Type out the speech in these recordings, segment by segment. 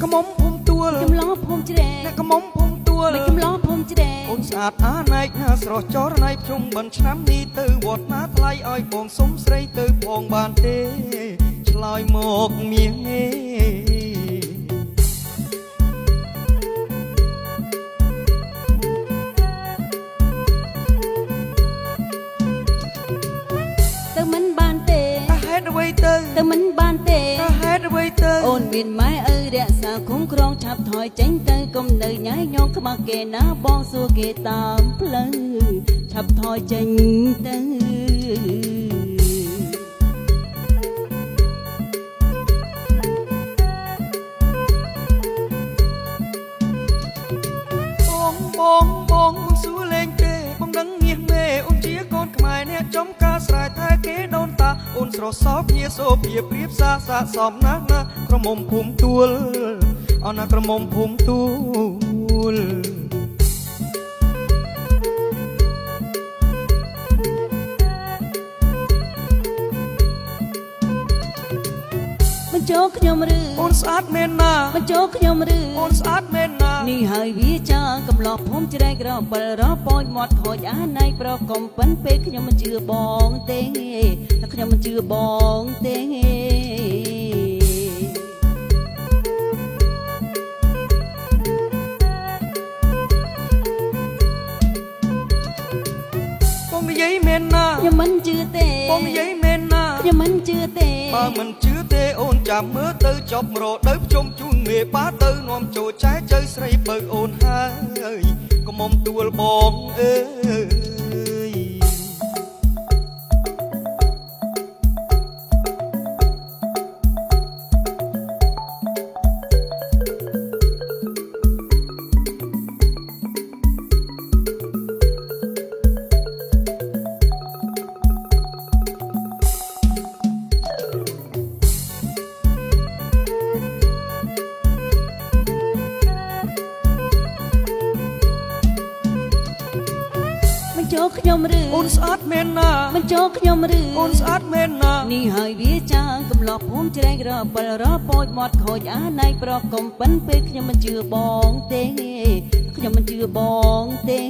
กระมมพุ่มตัวกำล้อพุ่มเจเดអ្នកកមុំភូមិទួលកำล้อพุ่มเจเดអូនស្អាតអាណែកណាស្រស់ចរណៃភ្ជុំបិណ្ឌឆ្នាំនេះទៅវត្តណាថ្លៃឲ្យបងសុំស្រីទៅផងបានទេឆ្លើយមកមាសងេទៅមិនបានទេហេតុអ្វីទៅមិនបានទេហេតុអ្វីទៅអូនមានម៉ែឪរក្សាคุ้มครองឆាប់ថយចេញទៅកុំនៅញ៉ៃញងខ្មាស់គេណាបងសួរគេតាមផ្លូវឆាប់ថយចេញទៅបងសួរលេងទេបងដឹងមាសមេអូនជាកូនខ្មែរអ្នកចំការស្រែថែគេដូនតាអូនស្រស់សោភាសូភាព្រៀបសាស័កសមណាស់ណាក្រមុំភូមិទួលអូនណាក្រមុំភូមិទួលបញ្ចូលខ្ញុំឬអូនស្អាតមែនណាបញ្ចូលខ្ញុំឬអូនស្អាតមែនណានេះហើយវាចាកំឡោះភូមិជ្រែករពិលរពូចមាត់ខូចអាណៃប្រកុំប៉ិនពេកខ្ញុំមិនជឿបងទេតែខ្ញុំមិនជឿបងទេបងនិយាយមែនណាខ្ញុំមិនជឿទេបងនិយាយមែនណាខ្ញុំមិនជឿទេបើមិនជឿទេអូនចាំមើលទៅចប់រដូវភ្ជុំជូនមេបាទៅនាំចូលចែកជើស្រីបើអូនហើយកុំមុំទួលបងអើយបញ្ចូលខ្ញុំឬអូនស្អាតមែនណាបញ្ចូលខ្ញុំឬអូនស្អាតមែនណានេះហើយវាចាកំឡោះភូមិជ្រែករពិលរពូចមាត់ខូចអាណៃប្រកុំប៉ិនពេកខ្ញុំមិនជឿបងទេខ្ញុំមិនជឿបងទេ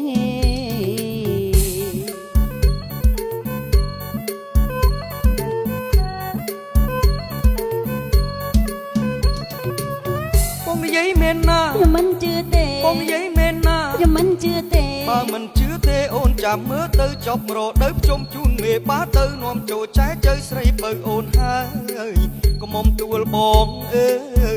បងនិយាយមែនណាខ្ញុំមិនជឿទេបងនិយាយមែនណាខ្ញុំមិនជឿទេបើមិនជឿទេអូនចាំមើលទៅចប់រដូវភ្ជុំជូនមេបាទៅនាំចូលចែកជើស្រីបើអូនហើយកុំមុំទួលបងអើយ